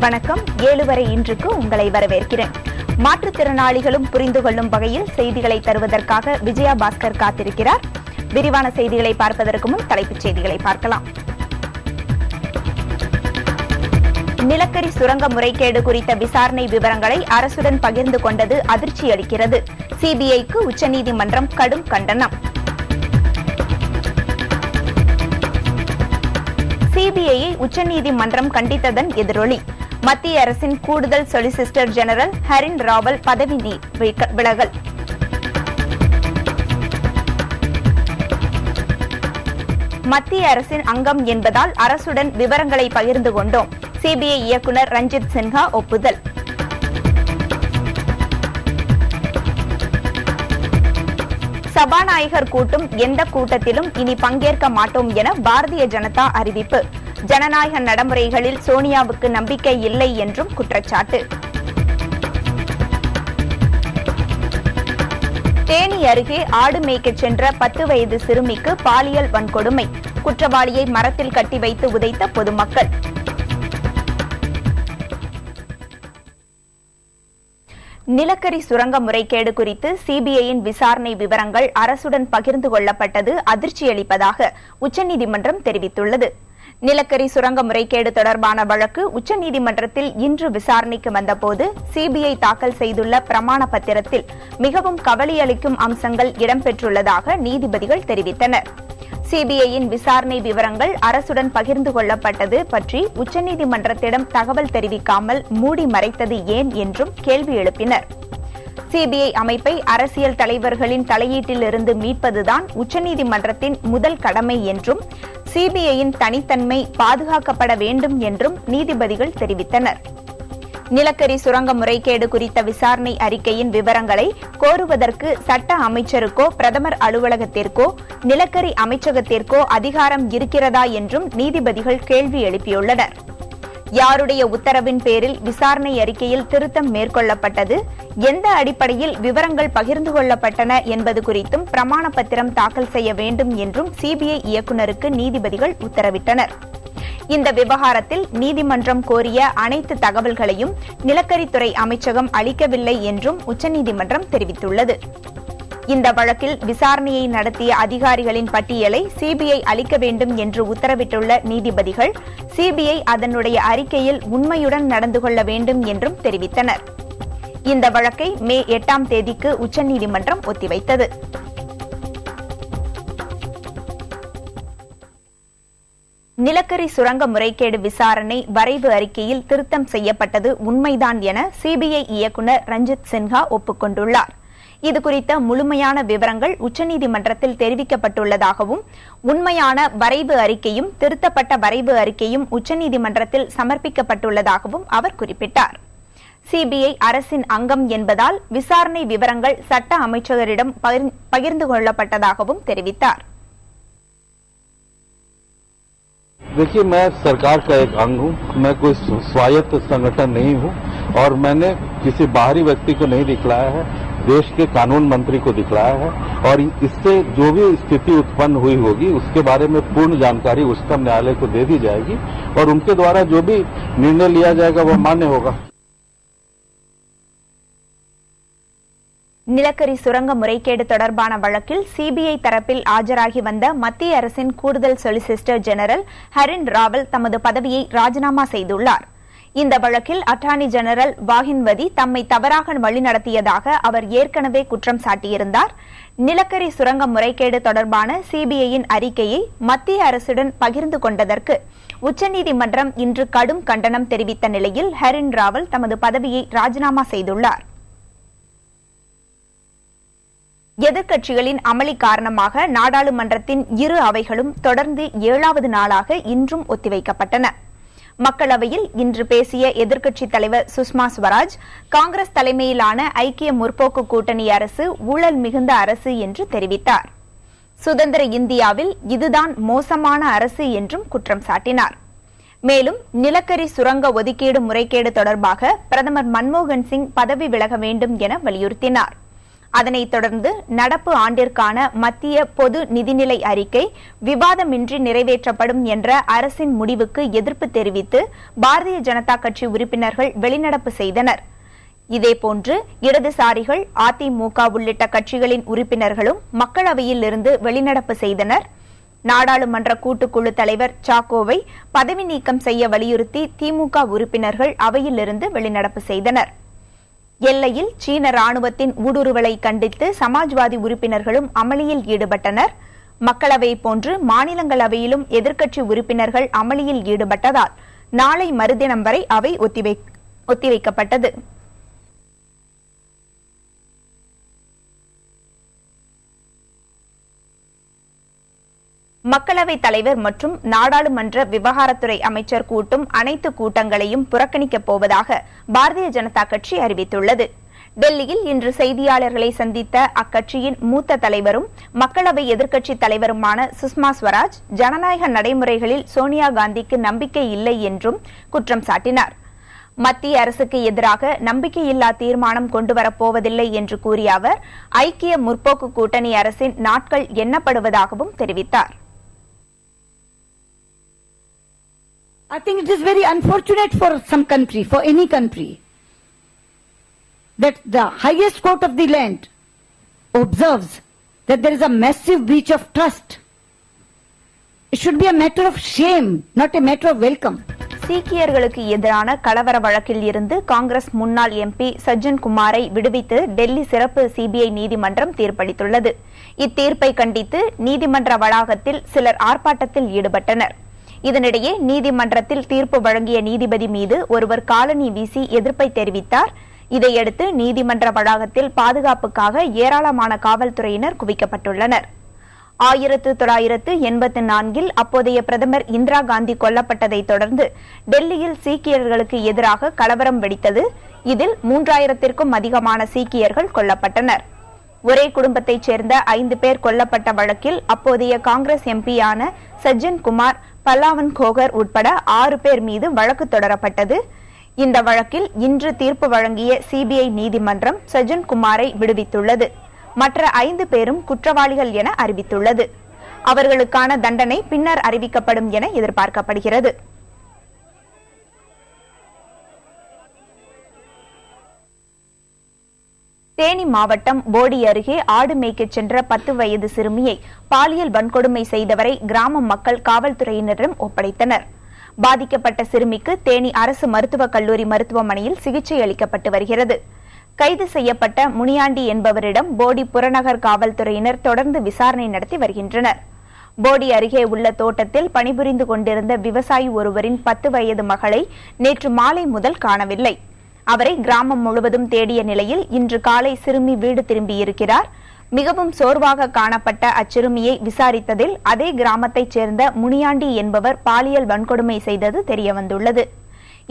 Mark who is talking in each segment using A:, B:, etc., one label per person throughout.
A: வணக்கம். 7 வரை இன்றுக்கு உங்களை வரவேற்கிறேன். மாற்றுத்திறனாளிகளும் புரிந்து கொள்ளும் வகையில் செய்திகளை தருவதற்காக விஜயா பாஸ்கர் காத்திருக்கிறார். விரிவான செய்திகளை பார்ப்பதற்கு முன் தலைப்புச் செய்திகளை பார்க்கலாம். நிலக்கரி சுரங்க முறைகேடு குறித்த விசாரணை விவரங்களை அரசுடன் பகிர்ந்து கொண்டது அதிர்ச்சி அளிக்கிறது. சிபிஐக்கு உச்சநீதிமன்றம் கடும் கண்டனம். சிபிஐயை உச்சநீதிமன்றம் கண்டித்ததன் எதிரொலி. மத்திய அரசின் கூடுதல் சொலிசிட்டர் ஜெனரல் ஹரின் ராவல் பதவி விலகல். மத்திய அரசின் அங்கம் என்பதால் அரசுடன் விவரங்களை பகிர்ந்து கொண்டோம். சிபிஐ இயக்குநர் ரஞ்சித் சின்ஹா ஒப்புதல். சபாநாயகர் கூட்டும் எந்த கூட்டத்திலும் இனி பங்கேற்க மாட்டோம் என பாரதிய ஜனதா அறிவிப்பு. ஜனநாயக நடைமுறைகளில் சோனியாவுக்கு நம்பிக்கை இல்லை என்றும் குற்றச்சாட்டு. தேனி அருகே ஆடு மேய்க்கச் சென்ற 10 வயது சிறுமிக்கு பாலியல் வன்கொடுமை. குற்றவாளியை மரத்தில் கட்டி வைத்து உதைத்த பொதுமக்கள். நிலக்கரி சுரங்க முறைகேடு குறித்து சிபிஐயின் விசாரணை விவரங்கள் அரசுடன் பகிர்ந்து கொள்ளப்பட்டது அதிர்ச்சியளிப்பதாக உச்சநீதிமன்றம் தெரிவித்துள்ளது. நிலக்கரி சுரங்க முறைகேடு தொடர்பான வழக்கு உச்சநீதிமன்றத்தில் இன்று விசாரணைக்கு வந்தபோது சிபிஐ தாக்கல் செய்துள்ள பிரமாண பத்திரத்தில் மிகவும் கவலையளிக்கும் அம்சங்கள் இடம்பெற்றுள்ளதாக நீதிபதிகள் தெரிவித்தனர். சிபிஐயின் விசாரணை விவரங்கள் அரசுடன் பகிர்ந்து கொள்ளப்பட்டது பற்றி உச்சநீதிமன்றத்திடம் தகவல் தெரிவிக்காமல் மூடி மறைத்தது ஏன் என்றும் கேள்வி எழுப்பினர். சிபிஐ அமைப்பை அரசியல் தலைவர்களின் தலையீட்டிலிருந்து மீட்பதுதான் உச்சநீதிமன்றத்தின் முதல் கடமை என்றும் சிபிஐயின் தனித்தன்மை பாதுகாக்கப்பட வேண்டும் என்றும் நீதிபதிகள் தெரிவித்தனர். நிலக்கரி சுரங்க முறைகேடு குறித்த விசாரணை அறிக்கையின் விவரங்களை கோருவதற்கு சட்ட அமைச்சருக்கோ பிரதமர் அலுவலகத்திற்கோ நிலக்கரி அமைச்சகத்திற்கோ அதிகாரம் இருக்கிறதா என்றும் நீதிபதிகள் கேள்வி எழுப்பியுள்ளனர். யாருடைய உத்தரவின் பேரில் விசாரணை அறிக்கையில் திருத்தம் மேற்கொள்ளப்பட்டது, எந்த அடிப்படையில் விவரங்கள் பகிர்ந்து கொள்ளப்பட்டன என்பது குறித்தும் பிரமாண பத்திரம் தாக்கல் செய்ய வேண்டும் என்றும் சிபிஐ இயக்குநருக்கு நீதிபதிகள் உத்தரவிட்டனர். இந்த விவகாரத்தில் நீதிமன்றம் கோரிய அனைத்து தகவல்களையும் நிலக்கரித்துறை அமைச்சகம் அளிக்கவில்லை என்றும் உச்சநீதிமன்றம் தெரிவித்துள்ளது. இந்த வழக்கில் விசாரணையை நடத்திய அதிகாரிகளின் பட்டியலை சிபிஐ அளிக்க வேண்டும் என்று உத்தரவிட்டுள்ள நீதிபதிகள் சிபிஐ அதனுடைய அறிக்கையில் உண்மையுடன் நடந்து கொள்ள வேண்டும் என்றும் தெரிவித்தனர். இந்த வழக்கை மே 8ஆம் தேதிக்கு உச்சநீதிமன்றம் ஒத்திவைத்தது. நிலக்கரி சுரங்க முறைகேடு விசாரணை வரைவு அறிக்கையில் திருத்தம் செய்யப்பட்டது உண்மைதான் என சிபிஐ இயக்குநர் ரஞ்சித் சின்ஹா ஒப்புக்கொண்டுள்ளார். இதுகுறித்த முழுமையான விவரங்கள் உச்சநீதிமன்றத்தில் தெரிவிக்கப்பட்டுள்ளதாகவும் உண்மையான வரைவு அறிக்கையும் திருத்தப்பட்ட வரைவு அறிக்கையும் உச்சநீதிமன்றத்தில் சமர்ப்பிக்கப்பட்டுள்ளதாகவும் அவர் குறிப்பிட்டார். சிபிஐ அரசின் அங்கம் என்பதால் விசாரணை விவரங்கள் சட்ட அமைச்சரிடம் பகிர்ந்து கொள்ளப்பட்டதாகவும் தெரிவித்தார்.
B: देखिए, मैं सरकार का एक अंग हूं, मैं कोई स्वायत्त संगठन नहीं हूं और मैंने किसी बाहरी व्यक्ति को नहीं दिखलाया है, देश के कानून मंत्री को दिखलाया है और इससे जो भी स्थिति उत्पन्न हुई होगी उसके बारे में पूर्ण जानकारी उच्चतम न्यायालय को दे दी जाएगी और उनके द्वारा जो भी निर्णय लिया जाएगा वह मान्य होगा.
A: நிலக்கரி சுரங்க முறைகேடு தொடர்பான வழக்கில் சிபிஐ தரப்பில் ஆஜராகி வந்த மத்திய அரசின் கூடுதல் சொலிசிட்டர் ஜெனரல் ஹரின் ராவல் தமது பதவியை ராஜினாமா செய்துள்ளார். இந்த வழக்கில் அட்டார்னி ஜெனரல் வாகின்வதி தம்மை தவறாக வழிநடத்தியதாக அவர் ஏற்கனவே குற்றம் சாட்டியிருந்தார். நிலக்கரி சுரங்க முறைகேடு தொடர்பான சிபிஐயின் அறிக்கையை மத்திய அரசுடன் பகிர்ந்து கொண்டதற்கு உச்சநீதிமன்றம் இன்று கடும் கண்டனம் தெரிவித்த நிலையில் ஹரின் ராவல் தமது பதவியை ராஜினாமா செய்துள்ளார். எதிர்க்கட்சிகளின் அமளி காரணமாக நாடாளுமன்றத்தின் இரு அவைகளும் தொடர்ந்து 7வது நாளாக இன்றும் ஒத்திவைக்கப்பட்டன. மக்களவையில் இன்று பேசிய எதிர்க்கட்சித் தலைவர் சுஷ்மா ஸ்வராஜ் காங்கிரஸ் தலைமையிலான ஐக்கிய முற்போக்கு கூட்டணி அரசு ஊழல் மிகுந்த அரசு என்று தெரிவித்தார். சுதந்திர இந்தியாவில் இதுதான் மோசமான அரசு என்றும் குற்றம் சாட்டினார். மேலும் நிலக்கரி சுரங்க ஒதுக்கீடு முறைகேடு தொடர்பாக பிரதமர் மன்மோகன் சிங் பதவி விலக வேண்டும் என வலியுறுத்தினார். அதனைத் தொடர்ந்து நடப்பு ஆண்டிற்கான மத்திய பொது நிதிநிலை அறிக்கை விவாதமின்றி நிறைவேற்றப்படும் என்ற அரசின் முடிவுக்கு எதிர்ப்பு தெரிவித்து பாரதிய ஜனதா கட்சி உறுப்பினர்கள் வெளிநடப்பு செய்தனர். இதேபோன்று இடதுசாரிகள், அதிமுக உள்ளிட்ட கட்சிகளின் உறுப்பினர்களும் மக்களவையில் இருந்து வெளிநடப்பு செய்தனர். நாடாளுமன்ற கூட்டுக்குழு தலைவர் சாக்கோவை பதவி நீக்கம் செய்ய வலியுறுத்தி திமுக உறுப்பினர்கள் அவையிலிருந்து வெளிநடப்பு செய்தனர். எல்லையில் சீன ராணுவத்தின் ஊடுருவலை கண்டித்து சமாஜ்வாதி உறுப்பினர்களும் அமளியில் ஈடுபட்டனர். மக்களவை போன்று மாநிலங்களவையிலும் எதிர்க்கட்சி உறுப்பினர்கள் அமளியில் ஈடுபட்டதால் நாளை மறுதினம் வரை அவை ஒத்திவைக்கப்பட்டது. மக்களவைத் தலைவர் மற்றும் நாடாளுமன்ற விவகாரத்துறை அமைச்சர் கூட்டும் அனைத்து கூட்டங்களையும் புறக்கணிக்கப் போவதாக பாரதிய ஜனதா கட்சி அறிவித்துள்ளது. டெல்லியில் இன்று செய்தியாளர்களை சந்தித்த அக்கட்சியின் மூத்த தலைவரும் மக்களவை எதிர்க்கட்சித் தலைவருமான சுஷ்மா ஸ்வராஜ் ஜனநாயக நடைமுறைகளில் சோனியா காந்திக்கு நம்பிக்கை இல்லை என்றும் குற்றம் சாட்டினார். மத்திய அரசுக்கு எதிராக நம்பிக்கையில்லா தீர்மானம் கொண்டுவரப்போவதில்லை என்று கூறிய அவர் ஐக்கிய முற்போக்கு கூட்டணி அரசின் நாட்கள் எண்ணப்படுவதாகவும் தெரிவித்தார்.
C: I think it is very unfortunate for some country, for any country, that the highest court of the land observes that there is a massive breach of trust. It should be a matter of shame, not a matter of welcome.
A: சீக்கியர்களுக்கு எதிரான கலவர வழக்கில் இருந்து காங்கிரஸ் முன்னாள் MP Sajjan குமாரை விடுவித்து டெல்லி சிறப்பு CBI நீதிமன்றம் தீர்ப்பளித்துள்ளது. இத்தீர்ப்பை கண்டித்து நீதிமன்ற வளாகத்தில் சிலர் ஆர்ப்பாட்டத்தில் ஈடுபட்டனர். இதனிடையே நீதிமன்றத்தில் தீர்ப்பு வழங்கிய நீதிபதி மீது ஒருவர் காலணி வீசி எதிர்ப்பை தெரிவித்தார். இதையடுத்து நீதிமன்ற வளாகத்தில் பாதுகாப்புக்காக ஏராளமான காவல்துறையினர் குவிக்கப்பட்டுள்ளனர். 1984 அப்போதைய பிரதமர் இந்திரா காந்தி கொல்லப்பட்டதை தொடர்ந்து டெல்லியில் சீக்கியர்களுக்கு எதிராக கலவரம் வெடித்தது. இதில் 3000த்திற்கும் அதிகமான சீக்கியர்கள் கொல்லப்பட்டனர். ஒரே குடும்பத்தைச் சேர்ந்த 5 பேர் கொல்லப்பட்ட வழக்கில் அப்போதைய காங்கிரஸ் எம்பியான சஜ்ஜன் குமார், பல்லாவன் கோகர் உட்பட 6 பேர் மீது வழக்கு தொடரப்பட்டது. இந்த வழக்கில் இன்று தீர்ப்பு வழங்கிய சிபிஐ நீதிமன்றம் சஜ்ஜன் குமாரை விடுவித்துள்ளது. மற்ற 5 பேரும் குற்றவாளிகள் என அறிவித்துள்ளது. அவர்களுக்கான தண்டனை பின்னர் அறிவிக்கப்படும் என எதிர்பார்க்கப்படுகிறது. தேனி மாவட்டம் போடி அருகே ஆடு மேய்க்கச் சென்ற 10 வயது சிறுமியை பாலியல் வன்கொடுமை செய்தவரை கிராம மக்கள் காவல்துறையினரிடம் ஒப்படைத்தனர். பாதிக்கப்பட்ட சிறுமிக்கு தேனி அரசு மருத்துவக் கல்லூரி மருத்துவமனையில் சிகிச்சை அளிக்கப்பட்டு வருகிறது. கைது செய்யப்பட்ட முனியாண்டி என்பவரிடம் போடி புறநகர் காவல்துறையினர் தொடர்ந்து விசாரணை நடத்தி வருகின்றனர். போடி அருகே உள்ள தோட்டத்தில் பணிபுரிந்து கொண்டிருந்த விவசாயி ஒருவரின் 10 வயது மகளை நேற்று மாலை முதல் காணவில்லை. அவரை கிராமம் முழுவதும் தேடிய நிலையில் இன்று காலை சிறுமி வீடு திரும்பியிருக்கிறார். மிகவும் சோர்வாக காணப்பட்ட அச்சிறுமியை விசாரித்ததில் அதே கிராமத்தைச் சேர்ந்த முனியாண்டி என்பவர் பாலியல் வன்கொடுமை செய்தது தெரியவந்துள்ளது.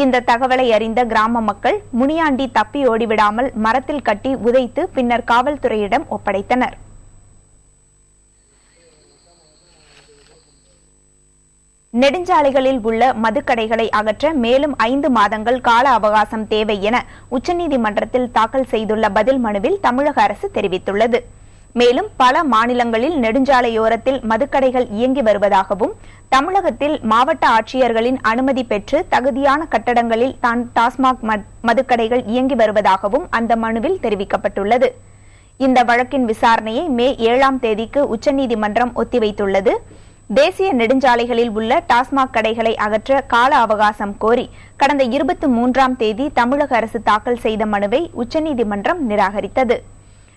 A: இந்த தகவலை அறிந்த கிராம மக்கள் முனியாண்டி தப்பி ஓடிவிடாமல் மரத்தில் கட்டி உதைத்து பின்னர் காவல்துறையிடம் ஒப்படைத்தனர். நெடுஞ்சாலைகளில் உள்ள மதுக்கடைகளை அகற்ற மேலும் 5 மாதங்கள் கால அவகாசம் தேவை என உச்சநீதிமன்றத்தில் தாக்கல் செய்துள்ள பதில் மனுவில் தமிழக அரசு தெரிவித்துள்ளது. மேலும் பல மாநிலங்களில் நெடுஞ்சாலையோரத்தில் மதுக்கடைகள் இயங்கி வருவதாகவும் தமிழகத்தில் மாவட்ட ஆட்சியர்களின் அனுமதி பெற்று தகுதியான கட்டடங்களில் தான் டாஸ்மாக் மதுக்கடைகள் இயங்கி வருவதாகவும் அந்த மனுவில் தெரிவிக்கப்பட்டுள்ளது. இந்த வழக்கின் விசாரணையை மே 7ஆம் தேதிக்கு உச்சநீதிமன்றம் ஒத்திவைத்துள்ளது. தேசிய நெடுஞ்சாலைகளில் உள்ள டாஸ்மாக் கடைகளை அகற்ற கால அவகாசம் கோரி கடந்த 23ஆம் தேதி தமிழக அரசு தாக்கல் செய்த மனுவை உச்சநீதிமன்றம் நிராகரித்தது.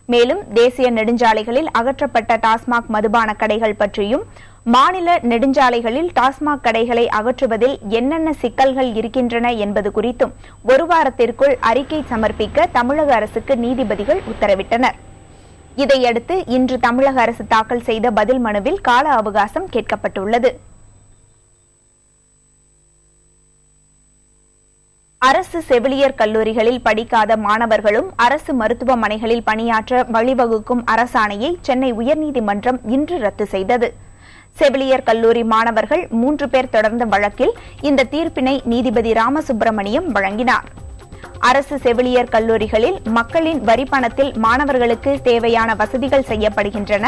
A: மேலும் தேசிய நெடுஞ்சாலைகளில் அகற்றப்பட்ட டாஸ்மாக் மதுபான கடைகள் பற்றியும் மாநில நெடுஞ்சாலைகளில் டாஸ்மாக் கடைகளை அகற்றுவதில் என்னென்ன சிக்கல்கள் இருக்கின்றன என்பது குறித்தும் 1 வாரத்திற்குள் அறிக்கை சமர்ப்பிக்க தமிழக அரசுக்கு நீதிபதிகள் உத்தரவிட்டனர். இதையடுத்து இன்று தமிழக அரசு தாக்கல் செய்த பதில் மனுவில் கால அவகாசம் கேட்கப்பட்டுள்ளது. அரசு செவிலியர் கல்லூரிகளில் படிக்காத மாணவர்களும் அரசு மருத்துவமனைகளில் பணியாற்ற வழிவகுக்கும் அரசாணையை சென்னை உயர்நீதிமன்றம் இன்று ரத்து செய்தது. செவிலியர் கல்லூரி மாணவர்கள் 3 பேர் தொடர்ந்த வழக்கில் இந்த தீர்ப்பினை நீதிபதி ராமசுப்பிரமணியம் வழங்கினார். அரசு செவிலியர் கல்லூரிகளில் மக்களின் வரி பணத்தில் மாணவர்களுக்கு தேவையான வசதிகள் செய்யப்படுகின்றன.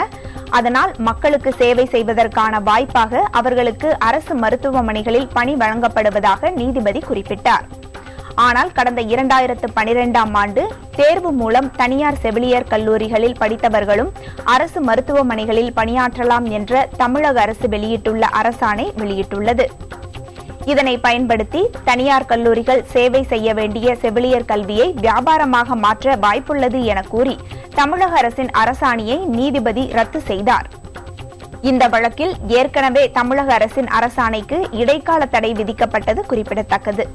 A: அதனால் மக்களுக்கு சேவை செய்வதற்கான வாய்ப்பாக அவர்களுக்கு அரசு மருத்துவமனைகளில் பணி வழங்கப்படுவதாக நீதிபதி குறிப்பிட்டார். ஆனால் கடந்த 2012ஆம் ஆண்டு தேர்வு மூலம் தனியார் செவிலியர் கல்லூரிகளில் படித்தவர்களும் அரசு மருத்துவமனைகளில் பணியாற்றலாம் என்ற தமிழக அரசு வெளியிட்டுள்ள அரசாணை வெளியிட்டுள்ளது. இதனை பயன்படுத்தி தனியார் கல்லூரிகள் சேவை செய்ய வேண்டிய செவிலியர் கல்வியை வியாபாரமாக மாற்ற வாய்ப்புள்ளது என கூறி தமிழக அரசின் அரசாணையை நீதிபதி ரத்து செய்தார். இந்த வழக்கில் ஏற்கனவே தமிழக அரசின் அரசாணைக்கு இடைக்கால தடை விதிக்கப்பட்டது குறிப்பிடத்தக்கது.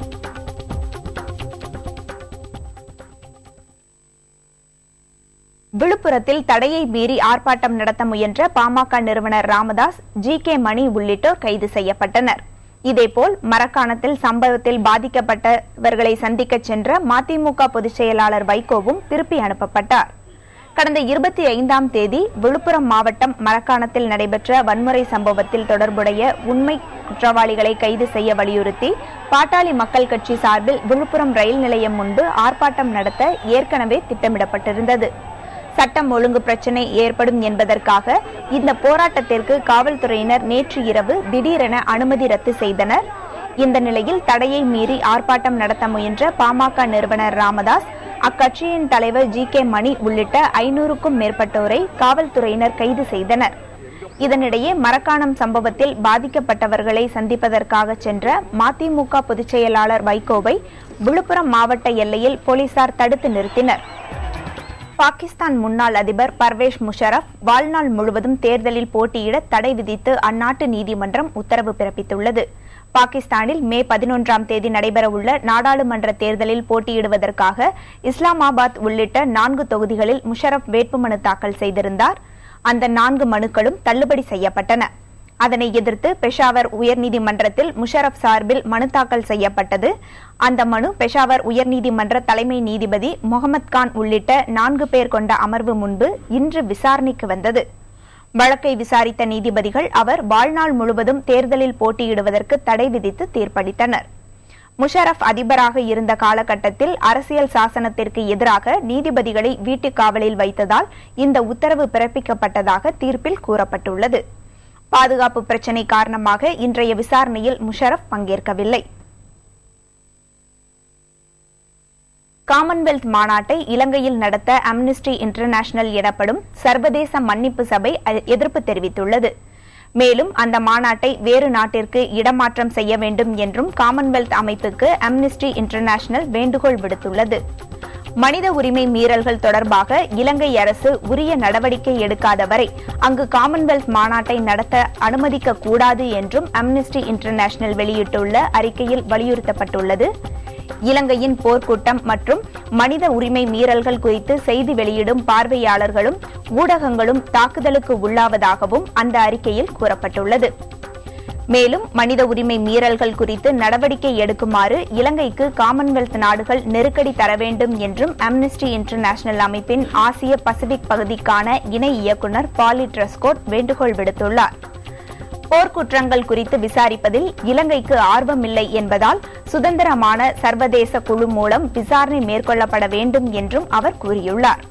A: விழுப்புரத்தில் தடையை மீறி ஆர்ப்பாட்டம் நடத்த முயன்ற பாமக நிறுவனர் ராமதாஸ், ஜி.கே. மணி உள்ளிட்டோர் கைது செய்யப்பட்டனர். இதேபோல் மரக்காணத்தில் சம்பவத்தில் பாதிக்கப்பட்டவர்களை சந்திக்க சென்ற மதிமுக பொதுச் செயலாளர் வைகோவும் திருப்பி அனுப்பப்பட்டார். கடந்த 25ஆம் தேதி விழுப்புரம் மாவட்டம் மரக்காணத்தில் நடைபெற்ற வன்முறை சம்பவத்தில் தொடர்புடைய உண்மை குற்றவாளிகளை கைது செய்ய வலியுறுத்தி பாட்டாளி மக்கள் கட்சி சார்பில் விழுப்புரம் ரயில் நிலையம் முன்பு ஆர்ப்பாட்டம் நடத்த ஏற்கனவே திட்டமிடப்பட்டிருந்தது. சட்டம் ஒழுங்கு பிரச்சினை ஏற்படும் என்பதற்காக இந்த போராட்டத்திற்கு காவல்துறையினர் நேற்று இரவு திடீரென அனுமதி ரத்து செய்தனர். இந்த நிலையில் தடையை மீறி ஆர்ப்பாட்டம் நடத்த முயன்ற பாமக நிறுவனர் ராமதாஸ், அக்கட்சியின் தலைவர் ஜி.கே. மணி உள்ளிட்ட 500க்கும் மேற்பட்டோரை காவல்துறையினர் கைது செய்தனர். இதனிடையே மரக்காணம் சம்பவத்தில் பாதிக்கப்பட்டவர்களை சந்திப்பதற்காக சென்ற மதிமுக பொதுச் செயலாளர் வைகோவை விழுப்புரம் மாவட்ட எல்லையில் போலீசார் தடுத்து நிறுத்தினர். பாகிஸ்தான் முன்னாள் அதிபர் பர்வேஸ் முஷரப் வாழ்நாள் முழுவதும் தேர்தலில் போட்டியிட தடை விதித்து அந்நாட்டு நீதிமன்றம் உத்தரவு பிறப்பித்துள்ளது. பாகிஸ்தானில் மே 11ஆம் தேதி நடைபெறவுள்ள நாடாளுமன்ற தேர்தலில் போட்டியிடுவதற்காக இஸ்லாமாபாத் உள்ளிட்ட 4 தொகுதிகளில் முஷரப் வேட்புமனு தாக்கல் செய்திருந்தார். அந்த 4 மனுக்களும் தள்ளுபடி செய்யப்பட்டன. அதனை எதிர்த்து பெஷாவர் உயர்நீதிமன்றத்தில் முஷரப் சார்பில் மனு தாக்கல் செய்யப்பட்டது. அந்த மனு பெஷாவர் உயர்நீதிமன்ற தலைமை நீதிபதி முகமது கான் உள்ளிட்ட 4 பேர் கொண்ட அமர்வு முன்பு இன்று விசாரணைக்கு வந்தது. வழக்கை விசாரித்த நீதிபதிகள் அவர் வாழ்நாள் முழுவதும் தேர்தலில் போட்டியிடுவதற்கு தடை விதித்து தீர்ப்பளித்தனர். முஷரப் அதிபராக இருந்த காலகட்டத்தில் அரசியல் சாசனத்திற்கு எதிராக நீதிபதிகளை வீட்டுக் காவலில் வைத்ததால் இந்த உத்தரவு பிறப்பிக்கப்பட்டதாக தீர்ப்பில் கூறப்பட்டுள்ளது. பாதுகாப்பு பிரச்சினை காரணமாக இன்றைய விசாரணையில் முஷரப் பங்கேற்கவில்லை. காமன்வெல்த் மாநாட்டை இலங்கையில் நடத்த அம்னஸ்டி இன்டர்நேஷனல் எனப்படும் சர்வதேச மன்னிப்பு சபை எதிர்ப்பு தெரிவித்துள்ளது. மேலும் அந்த மாநாட்டை வேறு நாட்டிற்கு இடமாற்றம் செய்ய வேண்டும் என்றும் காமன்வெல்த் அமைப்புக்கு அம்னஸ்டி இன்டர்நேஷனல் வேண்டுகோள் விடுத்துள்ளது. மனித உரிமை மீறல்கள் தொடர்பாக இலங்கை அரசு உரிய நடவடிக்கை எடுக்காத வரை அங்கு காமன்வெல்த் மாநாட்டை நடத்த அனுமதிக்க கூடாது என்றும் அம்னஸ்டி இன்டர்நேஷனல் வெளியிட்டுள்ள அறிக்கையில் வலியுறுத்தப்பட்டுள்ளது. இலங்கையின் போர்க்கூட்டம் மற்றும் மனித உரிமை மீறல்கள் குறித்து செய்தி வெளியிடும் பார்வையாளர்களும் ஊடகங்களும் தாக்குதலுக்கு உள்ளாவதாகவும் அந்த அறிக்கையில் கூறப்பட்டுள்ளது. மேலும் மனித உரிமை மீறல்கள் குறித்து நடவடிக்கை எடுக்குமாறு இலங்கைக்கு காமன்வெல்த் நாடுகள் நெருக்கடி தர வேண்டும் என்றும் அம்னஸ்டி இன்டர்நேஷனல் அமைப்பின் ஆசிய பசிபிக் பகுதிக்கான இணை இயக்குநர் பாலி ட்ரெஸ்கோட் வேண்டுகோள் விடுத்துள்ளார். போர்க்குற்றங்கள் குறித்து விசாரிப்பதில் இலங்கைக்கு ஆர்வமில்லை என்பதால் சுதந்திரமான சர்வதேச குழு மூலம் விசாரணை மேற்கொள்ளப்பட வேண்டும் என்றும் அவர் கூறியுள்ளார்.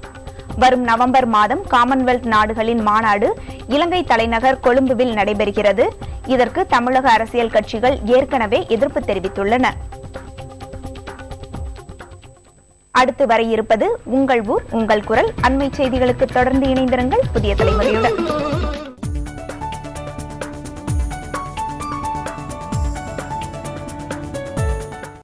A: வரும் நவம்பர் மாதம் காமன்வெல்த் நாடுகளின் மாநாடு இலங்கை தலைநகர் கொழும்புவில் நடைபெறுகிறது. இதற்கு தமிழக அரசியல் கட்சிகள் ஏற்கனவே எதிர்ப்பு தெரிவித்துள்ளன. அடுத்து வர இருப்பது உங்கள் ஊர் உங்கள் குரல். அண்மை செய்திகளுக்கு தொடர்ந்து இணைந்திருங்கள் புதிய தலைமுறையுடன்.